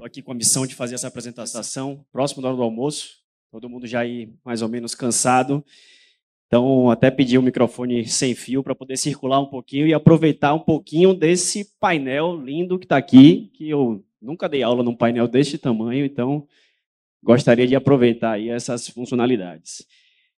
Estou aqui com a missão de fazer essa apresentação próximo da hora do almoço. Todo mundo já aí mais ou menos cansado. Então, até pedi um microfone sem fio para poder circular um pouquinho e aproveitar um pouquinho desse painel lindo que está aqui, que eu nunca dei aula num painel deste tamanho, então gostaria de aproveitar aí essas funcionalidades.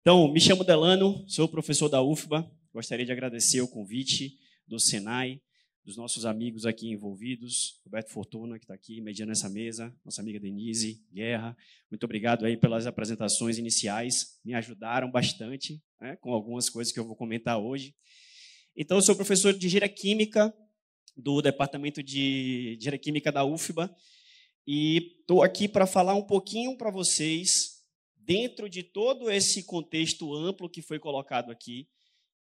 Então, me chamo Delano, sou professor da UFBA. Gostaria de agradecer o convite do Senai, dos nossos amigos aqui envolvidos, Roberto Fortuna, que está aqui mediando essa mesa, nossa amiga Denise Guerra. Muito obrigado aí pelas apresentações iniciais, me ajudaram bastante, né, com algumas coisas que eu vou comentar hoje. Então, eu sou professor de Engenharia Química, do Departamento de Engenharia Química da UFBA, e estou aqui para falar um pouquinho para vocês, dentro de todo esse contexto amplo que foi colocado aqui,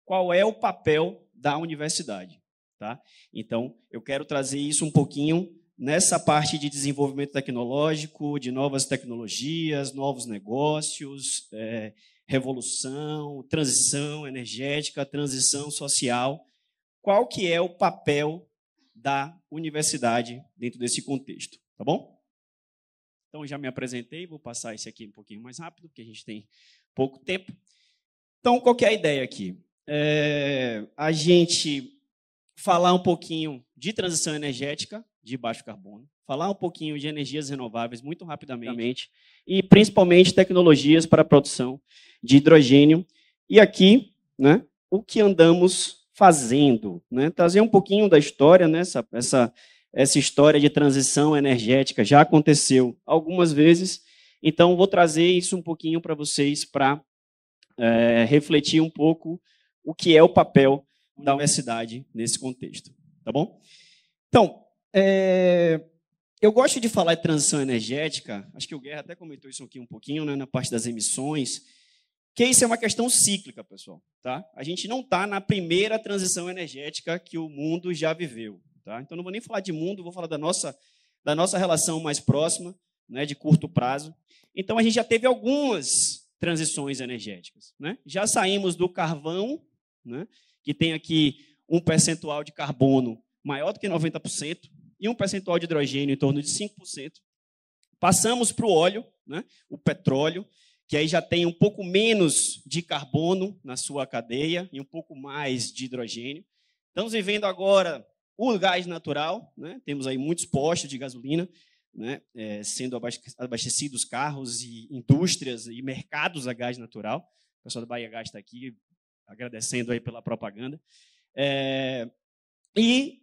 qual é o papel da universidade. Tá? Então, eu quero trazer isso um pouquinho nessa parte de desenvolvimento tecnológico, de novas tecnologias, novos negócios, revolução, transição energética, transição social. Qual que é o papel da universidade dentro desse contexto? Tá bom? Então, já me apresentei, vou passar esse aqui um pouquinho mais rápido, porque a gente tem pouco tempo. Então, qual que é a ideia aqui? A gente falar um pouquinho de transição energética de baixo carbono, falar um pouquinho de energias renováveis muito rapidamente e principalmente tecnologias para a produção de hidrogênio. E aqui, né, o que andamos fazendo, né, trazer um pouquinho da história, né, essa história de transição energética já aconteceu algumas vezes, então vou trazer isso um pouquinho para vocês para refletir um pouco o que é o papel da universidade nesse contexto, tá bom? Então, eu gosto de falar de transição energética, acho que o Guerra até comentou isso aqui um pouquinho, né, na parte das emissões, que isso é uma questão cíclica, pessoal, tá? A gente não está na primeira transição energética que o mundo já viveu, tá? Então, não vou nem falar de mundo, vou falar da nossa relação mais próxima, né, de curto prazo. Então, a gente já teve algumas transições energéticas, né? Já saímos do carvão, né, que tem aqui um percentual de carbono maior do que 90% e um percentual de hidrogênio em torno de 5%. Passamos para o óleo, né, o petróleo, que aí já tem um pouco menos de carbono na sua cadeia e um pouco mais de hidrogênio. Estamos vivendo agora o gás natural, né, temos aí muitos postos de gasolina, né, sendo abastecidos carros e indústrias e mercados a gás natural. O pessoal da Bahia Gás está aqui, agradecendo aí pela propaganda. E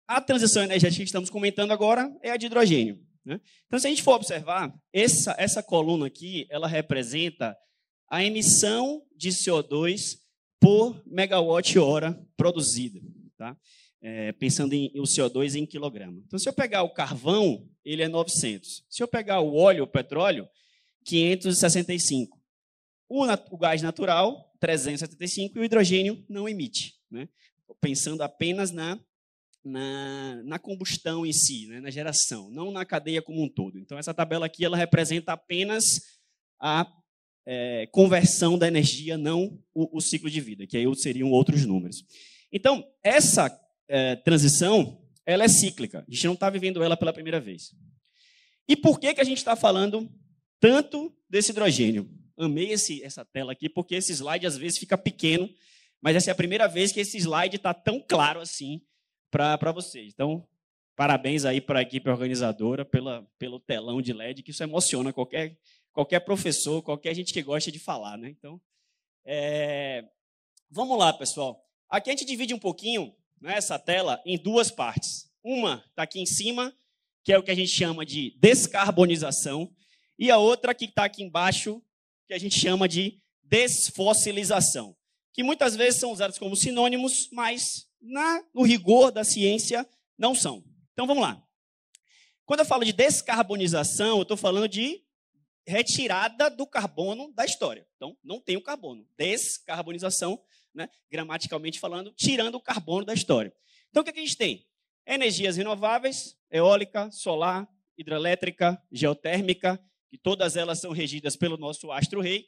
a transição energética que estamos comentando agora é a de hidrogênio, né? Então, se a gente for observar, essa coluna aqui, ela representa a emissão de CO2 por megawatt-hora produzida, tá? Pensando o CO2 em quilograma. Então, se eu pegar o carvão, ele é 900. Se eu pegar o óleo, o petróleo, 565. O gás natural, 375, e o hidrogênio não emite, né? Pensando apenas na combustão em si, né? Na geração, não na cadeia como um todo. Então, essa tabela aqui ela representa apenas a conversão da energia, não o ciclo de vida, que aí seriam outros números. Então, essa transição ela é cíclica. A gente não está vivendo ela pela primeira vez. E por que a gente está falando tanto desse hidrogênio? Amei essa tela aqui, porque esse slide às vezes fica pequeno, mas essa é a primeira vez que esse slide está tão claro assim para vocês. Então, parabéns aí para a equipe organizadora pelo telão de LED, que isso emociona qualquer professor, qualquer gente que gosta de falar, né? Então, vamos lá, pessoal. Aqui a gente divide um pouquinho, né, essa tela em duas partes. Uma está aqui em cima, que é o que a gente chama de descarbonização, e a outra que está aqui embaixo, que a gente chama de desfossilização, que muitas vezes são usados como sinônimos, mas no rigor da ciência não são. Então, vamos lá. Quando eu falo de descarbonização, eu estou falando de retirada do carbono da história. Então, não tem o carbono. Descarbonização, né, gramaticalmente falando, tirando o carbono da história. Então, o que a gente tem? Energias renováveis, eólica, solar, hidrelétrica, geotérmica, que todas elas são regidas pelo nosso astro-rei,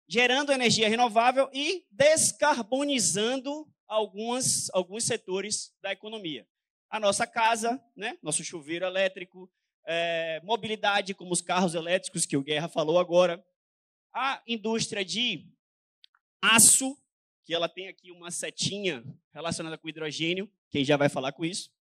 gerando energia renovável e descarbonizando alguns setores da economia. A nossa casa, né, nosso chuveiro elétrico, mobilidade, como os carros elétricos, que o Guerra falou agora. A indústria de aço, que ela tem aqui uma setinha relacionada com hidrogênio, quem já vai falar com isso.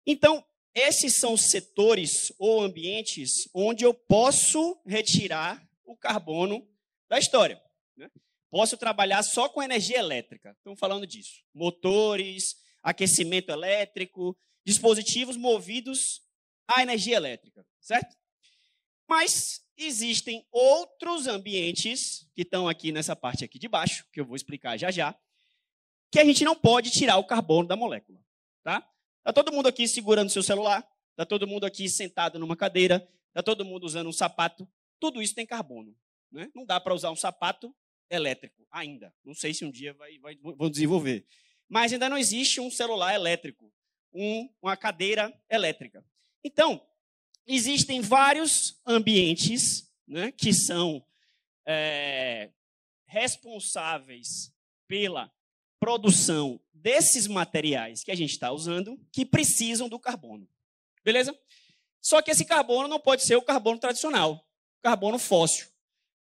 Então, esses são setores ou ambientes onde eu posso retirar o carbono da história, né? Posso trabalhar só com energia elétrica. Estamos falando disso. Motores, aquecimento elétrico, dispositivos movidos à energia elétrica, certo? Mas existem outros ambientes que estão aqui nessa parte aqui de baixo, que eu vou explicar já já, que a gente não pode tirar o carbono da molécula, tá? Está todo mundo aqui segurando seu celular, está todo mundo aqui sentado numa cadeira, está todo mundo usando um sapato, tudo isso tem carbono, né? Não dá para usar um sapato elétrico ainda. Não sei se um dia vão desenvolver. Mas ainda não existe um celular elétrico, uma cadeira elétrica. Então, existem vários ambientes, né, que são responsáveis pela produção desses materiais que a gente está usando, que precisam do carbono. Beleza? Só que esse carbono não pode ser o carbono tradicional, o carbono fóssil.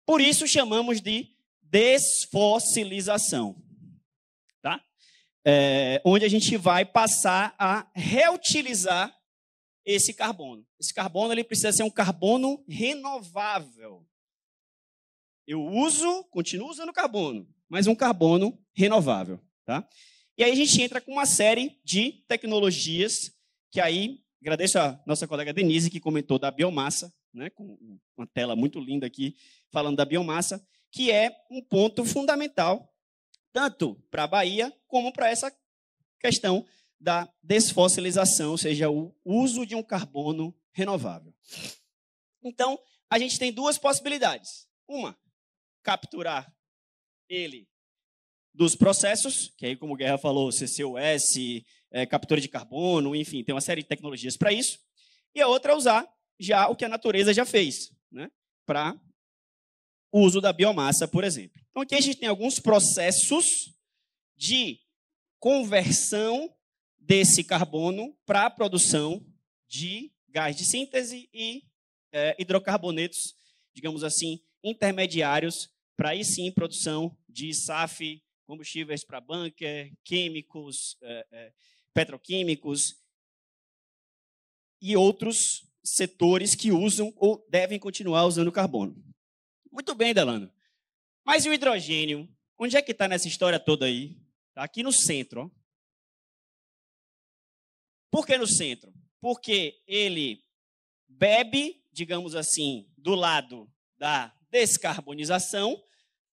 Por isso chamamos de desfossilização. Tá? Onde a gente vai passar a reutilizar esse carbono. Esse carbono ele precisa ser um carbono renovável. Eu continuo usando carbono, mas um carbono renovável. Tá? E aí a gente entra com uma série de tecnologias que aí, agradeço a nossa colega Denise, que comentou da biomassa, né, com uma tela muito linda aqui, falando da biomassa, que é um ponto fundamental, tanto para a Bahia, como para essa questão da desfossilização, ou seja, o uso de um carbono renovável. Então, a gente tem duas possibilidades. Uma, capturar ele dos processos, que aí, como o Guerra falou, CCUS, captura de carbono, enfim, tem uma série de tecnologias para isso. E a outra é usar já o que a natureza já fez, né, para o uso da biomassa, por exemplo. Então, aqui a gente tem alguns processos de conversão desse carbono para a produção de gás de síntese e hidrocarbonetos, digamos assim, intermediários, para aí sim produção de SAF, combustíveis para bunker, químicos, petroquímicos e outros setores que usam ou devem continuar usando carbono. Muito bem, Delano. Mas e o hidrogênio? Onde é que está nessa história toda aí? Está aqui no centro. Ó. Por que no centro? Porque ele bebe, digamos assim, do lado da descarbonização,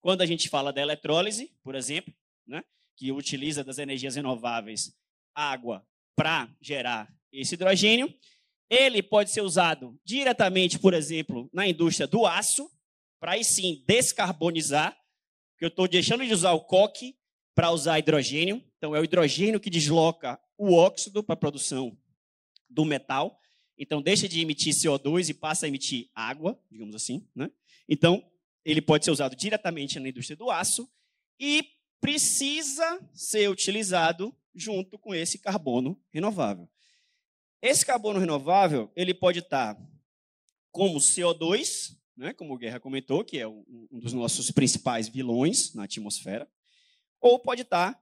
quando a gente fala da eletrólise, por exemplo, né, que utiliza das energias renováveis água para gerar esse hidrogênio. Ele pode ser usado diretamente, por exemplo, na indústria do aço, para aí sim descarbonizar, porque eu estou deixando de usar o coque para usar hidrogênio. Então, é o hidrogênio que desloca o óxido para a produção do metal. Então, deixa de emitir CO2 e passa a emitir água, digamos assim, né? Então, ele pode ser usado diretamente na indústria do aço e precisa ser utilizado junto com esse carbono renovável. Esse carbono renovável, ele pode estar como CO2, né, como o Guerra comentou, que é um dos nossos principais vilões na atmosfera, ou pode estar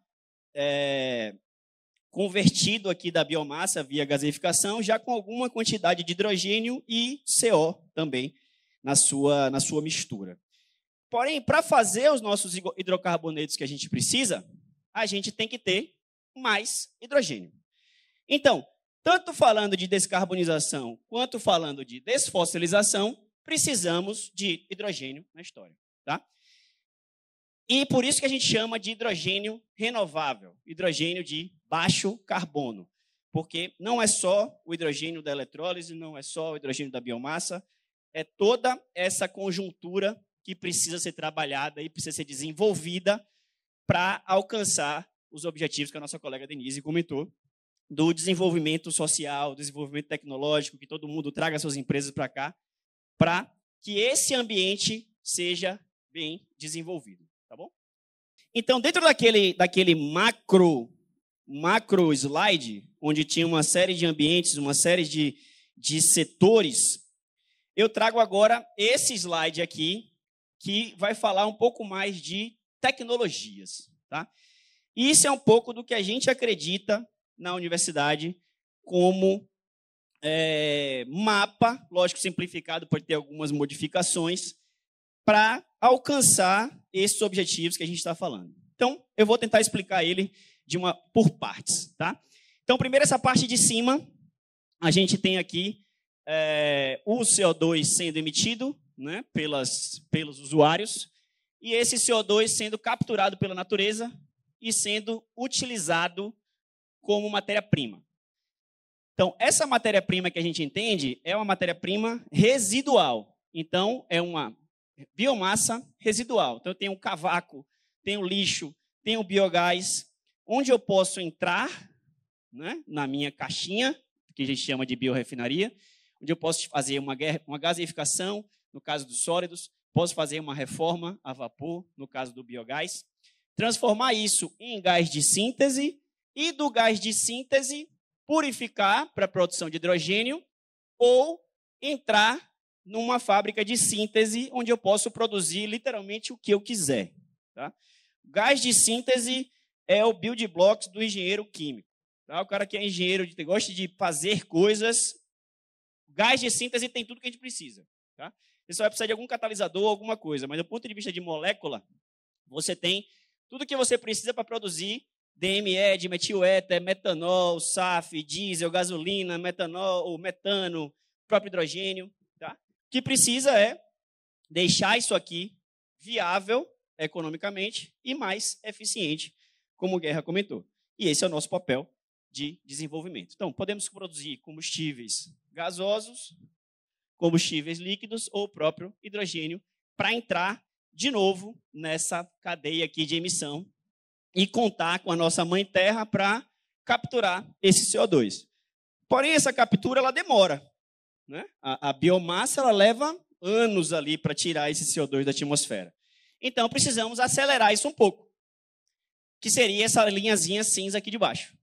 convertido aqui da biomassa via gaseificação, já com alguma quantidade de hidrogênio e CO também na sua mistura. Porém, para fazer os nossos hidrocarbonetos que a gente precisa, a gente tem que ter mais hidrogênio. Então, tanto falando de descarbonização quanto falando de desfossilização, precisamos de hidrogênio na história. Tá? E por isso que a gente chama de hidrogênio renovável, hidrogênio de baixo carbono. Porque não é só o hidrogênio da eletrólise, não é só o hidrogênio da biomassa, é toda essa conjuntura que precisa ser trabalhada e precisa ser desenvolvida para alcançar os objetivos que a nossa colega Denise comentou, do desenvolvimento social, desenvolvimento tecnológico, que todo mundo traga suas empresas para cá, para que esse ambiente seja bem desenvolvido. Tá bom? Então, dentro daquele macro slide, onde tinha uma série de ambientes, uma série de de setores, eu trago agora esse slide aqui, que vai falar um pouco mais de tecnologias. Tá? E isso é um pouco do que a gente acredita na universidade como mapa, lógico simplificado, pode ter algumas modificações, para alcançar esses objetivos que a gente está falando. Então, eu vou tentar explicar ele por partes. Tá? Então, primeiro, essa parte de cima, a gente tem aqui o CO2 sendo emitido, né, pelos usuários, e esse CO2 sendo capturado pela natureza e sendo utilizado como matéria-prima. Então, essa matéria-prima que a gente entende é uma matéria-prima residual. Então, é uma biomassa residual. Então, eu tenho um cavaco, tenho lixo, tenho biogás, onde eu posso entrar, né, na minha caixinha, que a gente chama de biorefinaria, onde eu posso fazer uma gaseificação, no caso dos sólidos, posso fazer uma reforma a vapor, no caso do biogás, transformar isso em gás de síntese e do gás de síntese purificar para a produção de hidrogênio ou entrar numa fábrica de síntese onde eu posso produzir literalmente o que eu quiser. Tá? O gás de síntese é o build blocks do engenheiro químico. Tá? O cara que é engenheiro, gosta de fazer coisas, o gás de síntese tem tudo que a gente precisa. Tá? Você só vai precisar de algum catalisador, alguma coisa, mas do ponto de vista de molécula, você tem tudo que você precisa para produzir DME, dimetil éter, metanol, SAF, diesel, gasolina, metanol, metano, próprio hidrogênio. Tá? O que precisa é deixar isso aqui viável economicamente e mais eficiente, como o Guerra comentou. E esse é o nosso papel de desenvolvimento. Então, podemos produzir combustíveis gasosos, combustíveis líquidos ou o próprio hidrogênio para entrar de novo nessa cadeia aqui de emissão e contar com a nossa mãe terra para capturar esse CO2. Porém, essa captura ela demora. Né? A biomassa ela leva anos ali para tirar esse CO2 da atmosfera. Então, precisamos acelerar isso um pouco, que seria essa linhazinha cinza aqui de baixo.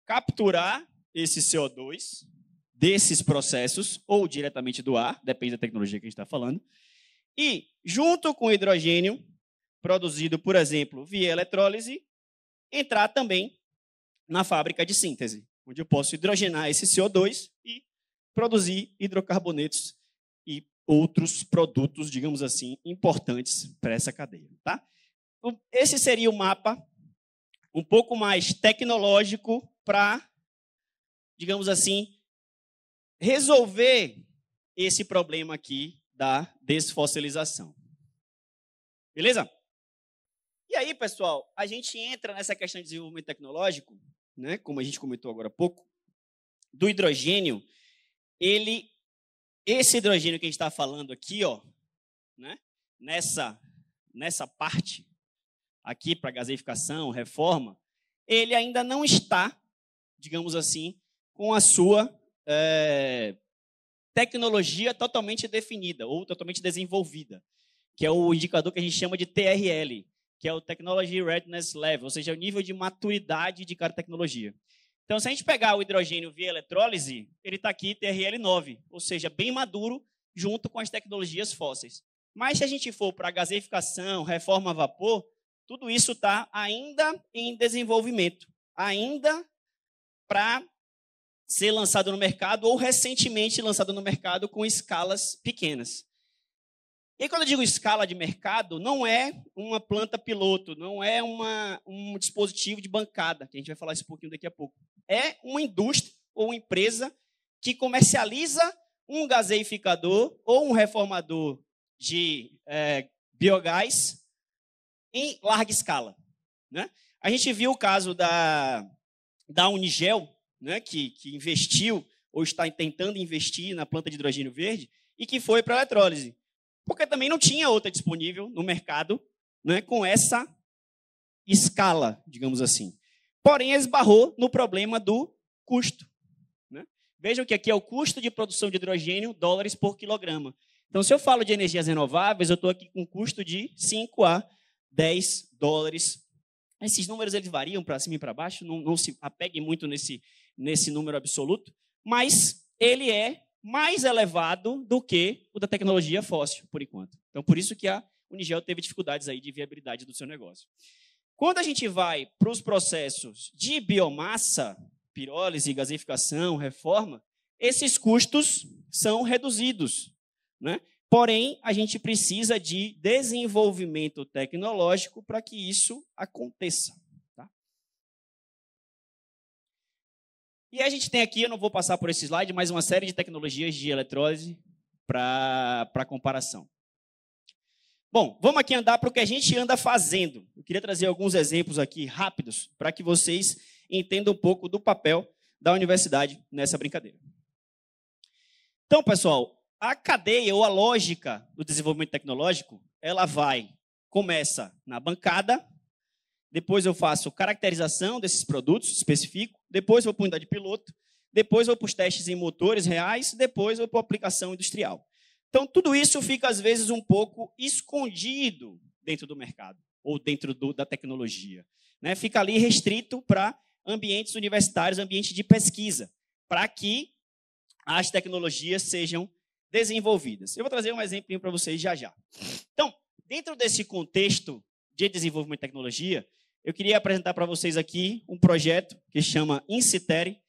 Capturar esse CO2 desses processos, ou diretamente do ar, depende da tecnologia que a gente está falando, e, junto com o hidrogênio, produzido, por exemplo, via eletrólise, entrar também na fábrica de síntese, onde eu posso hidrogenar esse CO2 e produzir hidrocarbonetos e outros produtos, digamos assim, importantes para essa cadeia. Tá? Esse seria o mapa um pouco mais tecnológico para, digamos assim, resolver esse problema aqui da desfossilização. Beleza? E aí, pessoal, a gente entra nessa questão de desenvolvimento tecnológico, né, como a gente comentou agora há pouco, do hidrogênio. Esse hidrogênio que a gente está falando aqui, ó, né, nessa parte aqui para gaseificação, reforma, ele ainda não está, digamos assim, com a sua tecnologia totalmente definida ou totalmente desenvolvida, que é o indicador que a gente chama de TRL, que é o Technology Readiness Level, ou seja, o nível de maturidade de cada tecnologia. Então, se a gente pegar o hidrogênio via eletrólise, ele está aqui, TRL 9, ou seja, bem maduro, junto com as tecnologias fósseis. Mas se a gente for para gaseificação, reforma a vapor, tudo isso está ainda em desenvolvimento, ainda para ser lançado no mercado ou recentemente lançado no mercado com escalas pequenas. E quando eu digo escala de mercado, não é uma planta piloto, não é um dispositivo de bancada, que a gente vai falar isso um pouquinho daqui a pouco. É uma indústria ou uma empresa que comercializa um gaseificador ou um reformador de biogás em larga escala. Né? A gente viu o caso da Unigel, né, que investiu ou está tentando investir na planta de hidrogênio verde e que foi para a eletrólise. Porque também não tinha outra disponível no mercado, né, com essa escala, digamos assim. Porém, esbarrou no problema do custo. Né? Vejam que aqui é o custo de produção de hidrogênio, dólares por quilograma. Então, se eu falo de energias renováveis, eu estou aqui com um custo de 5 a 10 dólares. Esses números eles variam para cima e para baixo, não se apeguem muito nesse número absoluto, mas ele é mais elevado do que o da tecnologia fóssil, por enquanto. Então, por isso que a Unigel teve dificuldades aí de viabilidade do seu negócio. Quando a gente vai para os processos de biomassa, pirólise, gaseificação, reforma, esses custos são reduzidos, né? Porém, a gente precisa de desenvolvimento tecnológico para que isso aconteça. Tá? E a gente tem aqui, eu não vou passar por esse slide, mas uma série de tecnologias de eletrólise para comparação. Bom, vamos aqui andar para o que a gente anda fazendo. Eu queria trazer alguns exemplos aqui rápidos para que vocês entendam um pouco do papel da universidade nessa brincadeira. Então, pessoal, a cadeia ou a lógica do desenvolvimento tecnológico, ela começa na bancada, depois eu faço caracterização desses produtos, especifico, depois vou para a unidade piloto, depois vou para os testes em motores reais, depois vou para a aplicação industrial. Então, tudo isso fica, às vezes, um pouco escondido dentro do mercado, ou dentro da tecnologia. Né? Fica ali restrito para ambientes universitários, ambiente de pesquisa, para que as tecnologias sejam desenvolvidas. Eu vou trazer um exemplo para vocês já já. Então, dentro desse contexto de desenvolvimento de tecnologia, eu queria apresentar para vocês aqui um projeto que chama INCITERI,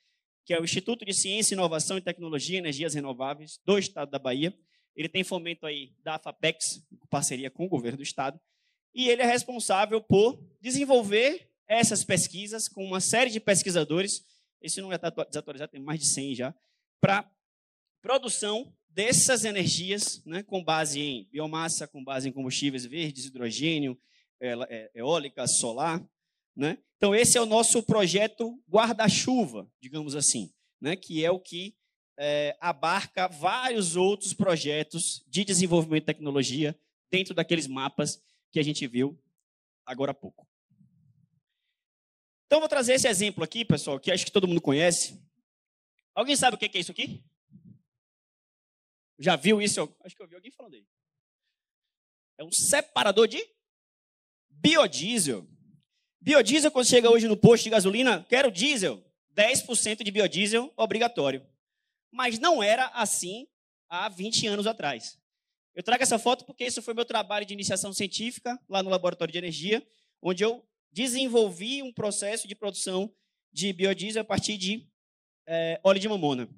que é o Instituto de Ciência, Inovação e Tecnologia e Energias Renováveis do Estado da Bahia. Ele tem fomento aí da FAPEX, em parceria com o governo do Estado, e ele é responsável por desenvolver essas pesquisas com uma série de pesquisadores, esse não está desatualizado, tem mais de 100 já, para produção dessas energias, né, com base em biomassa, com base em combustíveis verdes, hidrogênio, eólica, solar. Né? Então, esse é o nosso projeto guarda-chuva, digamos assim, né, que é o que abarca vários outros projetos de desenvolvimento de tecnologia dentro daqueles mapas que a gente viu agora há pouco. Então, vou trazer esse exemplo aqui, pessoal, que acho que todo mundo conhece. Alguém sabe o que é isso aqui? Já viu isso? Acho que eu vi alguém falando aí. É um separador de biodiesel. Biodiesel, quando chega hoje no posto de gasolina, quero diesel, 10% de biodiesel obrigatório. Mas não era assim há 20 anos atrás. Eu trago essa foto porque isso foi meu trabalho de iniciação científica lá no Laboratório de Energia, onde eu desenvolvi um processo de produção de biodiesel a partir de óleo de mamona.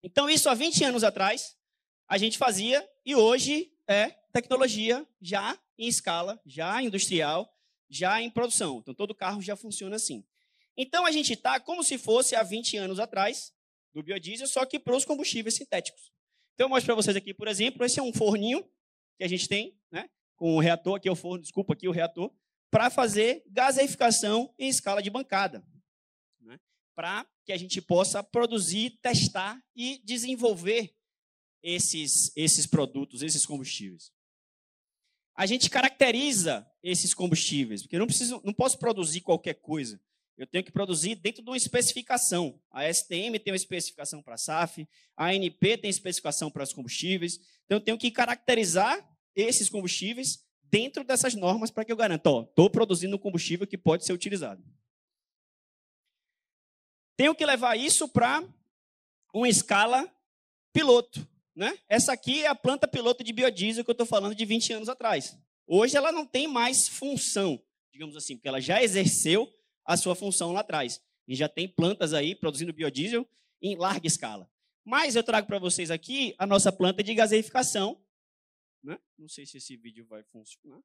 Então, isso há 20 anos atrás, a gente fazia, e hoje é tecnologia já em escala, já industrial, já em produção. Então, todo carro já funciona assim. Então, a gente está como se fosse há 20 anos atrás do biodiesel, só que para os combustíveis sintéticos. Então, eu mostro para vocês aqui, por exemplo, esse é um forninho que a gente tem, né, com o reator, aqui é o forno, desculpa, aqui é o reator, para fazer gaseificação em escala de bancada, né, para que a gente possa produzir, testar e desenvolver esses produtos, esses combustíveis. A gente caracteriza esses combustíveis, porque eu não posso produzir qualquer coisa. Eu tenho que produzir dentro de uma especificação. A STM tem uma especificação para a SAF, a ANP tem especificação para os combustíveis. Então, eu tenho que caracterizar esses combustíveis dentro dessas normas para que eu garanta, estou produzindo um combustível que pode ser utilizado. Tenho que levar isso para uma escala piloto. Né? Essa aqui é a planta piloto de biodiesel que eu estou falando de 20 anos atrás. Hoje ela não tem mais função, digamos assim, porque ela já exerceu a sua função lá atrás. E já tem plantas aí produzindo biodiesel em larga escala. Mas eu trago para vocês aqui a nossa planta de gaseificação. Né? Não sei se esse vídeo vai funcionar.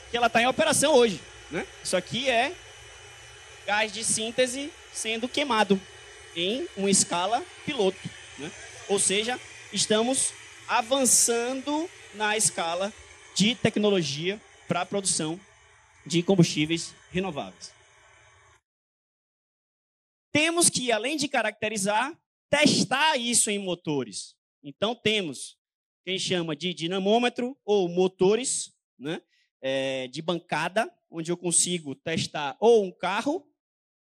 Que ela está em operação hoje. Né? Isso aqui é gás de síntese sendo queimado em uma escala piloto. Né? Ou seja, estamos avançando na escala de tecnologia para a produção de combustíveis renováveis. Temos que, além de caracterizar, testar isso em motores. Então, temos quem chama de dinamômetro ou motores, né, de bancada, onde eu consigo testar ou um carro,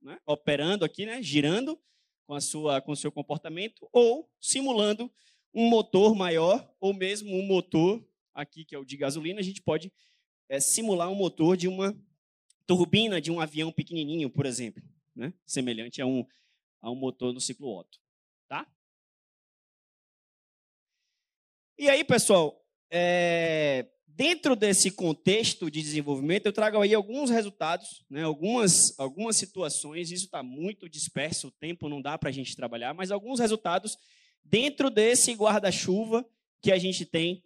né, operando aqui, né, girando com o seu comportamento, ou simulando um motor maior, ou mesmo um motor, aqui que é o de gasolina, a gente pode simular um motor de uma turbina de um avião pequenininho, por exemplo. né? Semelhante a um motor no ciclo Otto. Tá? E aí, pessoal, dentro desse contexto de desenvolvimento, eu trago aí alguns resultados, né? algumas situações, isso está muito disperso, o tempo não dá para a gente trabalhar, mas alguns resultados dentro desse guarda-chuva que a gente tem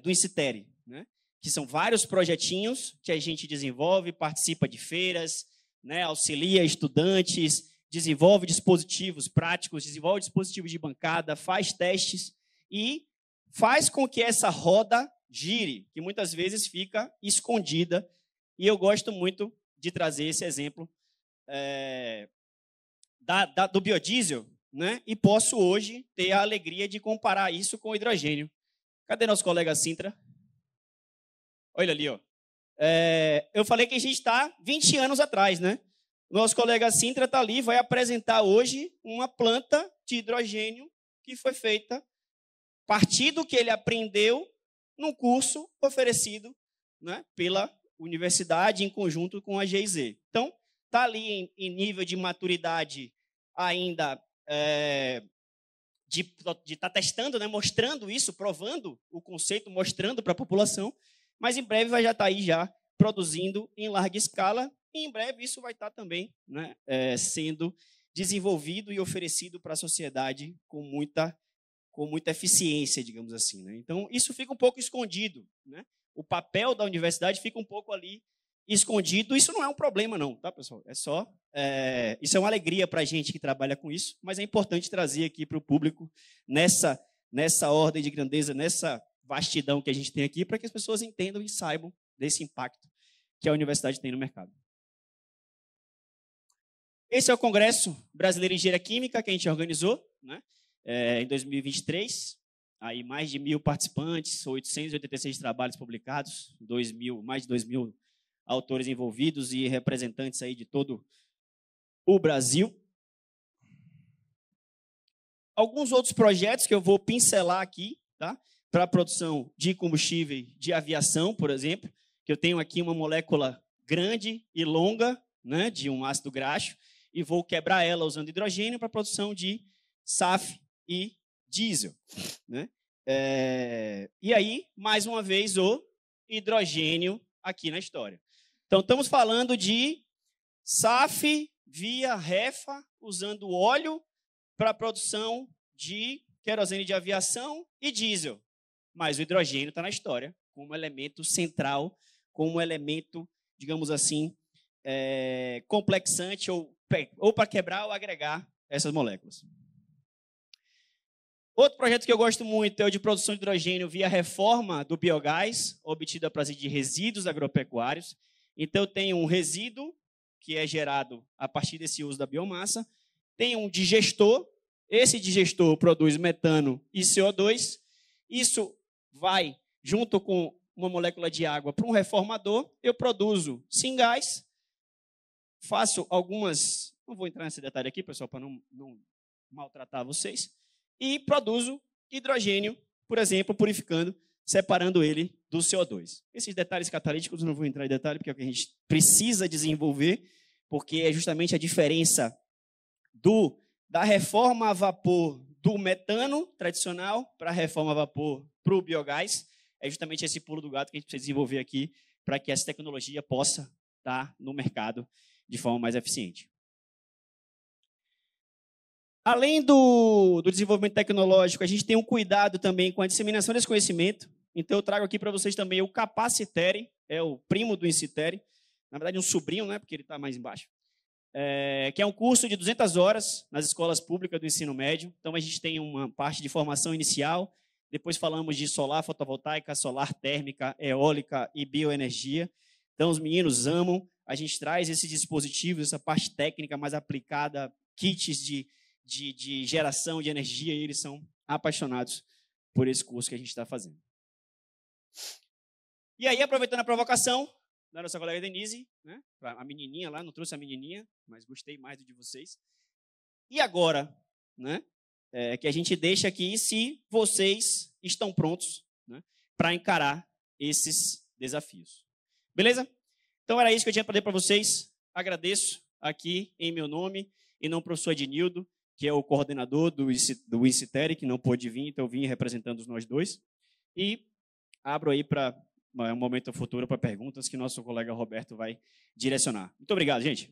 do Inciteri, né? Que são vários projetinhos que a gente desenvolve, participa de feiras, né? Auxilia estudantes, desenvolve dispositivos práticos, desenvolve dispositivos de bancada, faz testes e faz com que essa roda gire, que muitas vezes fica escondida. E eu gosto muito de trazer esse exemplo do biodiesel, né? E posso hoje ter a alegria de comparar isso com o hidrogênio. Cadê nosso colega Sintra? Olha ali, ó. Eu falei que a gente está 20 anos atrás, né? Nosso colega Sintra está ali, vai apresentar hoje uma planta de hidrogênio que foi feita a partir do que ele aprendeu num curso oferecido, né, pela universidade em conjunto com a GIZ. Então, está ali em nível de maturidade ainda de estar testando, né, mostrando isso, provando o conceito, mostrando para a população, mas em breve vai já estar aí já produzindo em larga escala e em breve isso vai estar também, né, sendo desenvolvido e oferecido para a sociedade com muita eficiência, digamos assim, né? Então, isso fica um pouco escondido, né? O papel da universidade fica um pouco ali escondido. Isso não é um problema, não, tá, pessoal? Isso é uma alegria para a gente que trabalha com isso, mas é importante trazer aqui para o público nessa ordem de grandeza, nessa vastidão que a gente tem aqui, para que as pessoas entendam e saibam desse impacto que a universidade tem no mercado. Esse é o Congresso Brasileiro de Engenharia Química que a gente organizou, né? Em 2023, aí mais de 1.000 participantes, 886 trabalhos publicados, mais de 2.000 autores envolvidos e representantes aí de todo o Brasil. Alguns outros projetos que eu vou pincelar aqui, tá? Para a produção de combustível de aviação, por exemplo, que eu tenho aqui uma molécula grande e longa, né, de um ácido graxo, e vou quebrar ela usando hidrogênio para a produção de SAF e diesel, né? E aí, mais uma vez, o hidrogênio aqui na história. Então, estamos falando de SAF via refa, usando óleo para a produção de querosene de aviação e diesel. Mas o hidrogênio está na história como elemento central, como elemento, digamos assim, complexante ou para quebrar ou agregar essas moléculas. Outro projeto que eu gosto muito é o de produção de hidrogênio via reforma do biogás, obtido a partir de resíduos agropecuários. Então, eu tenho um resíduo que é gerado a partir desse uso da biomassa, tem um digestor, esse digestor produz metano e CO2, isso vai junto com uma molécula de água para um reformador, eu produzo singás, faço algumas, não vou entrar nesse detalhe aqui, pessoal, para não maltratar vocês, e produzo hidrogênio, por exemplo, purificando, separando ele do CO2. Esses detalhes catalíticos eu não vou entrar em detalhe, porque é o que a gente precisa desenvolver, porque é justamente a diferença da reforma a vapor do metano tradicional para a reforma a vapor para o biogás. É justamente esse pulo do gato que a gente precisa desenvolver aqui para que essa tecnologia possa estar no mercado de forma mais eficiente. Além do desenvolvimento tecnológico, a gente tem um cuidado também com a disseminação desse conhecimento. Então, eu trago aqui para vocês também o Capaciteri, é o primo do Inciteri, na verdade, um sobrinho, né, porque ele está mais embaixo, que é um curso de 200 horas nas escolas públicas do ensino médio. Então, a gente tem uma parte de formação inicial, depois falamos de solar fotovoltaica, solar térmica, eólica e bioenergia. Então, os meninos amam. A gente traz esses dispositivos, essa parte técnica mais aplicada, kits de geração de energia, e eles são apaixonados por esse curso que a gente está fazendo. E aí, aproveitando a provocação da nossa colega Denise, né, a menininha lá, não trouxe a menininha, mas gostei mais do de vocês. E agora, né, que a gente deixa aqui se vocês estão prontos, né, para encarar esses desafios. Beleza? Então, era isso que eu tinha para dizer para vocês. agradeço aqui em meu nome, em nome do professor Ednildo, que é o coordenador do INCITERI, que não pôde vir, então eu vim representando nós dois. E abro aí para um momento futuro para perguntas que nosso colega Roberto vai direcionar. Muito obrigado, gente.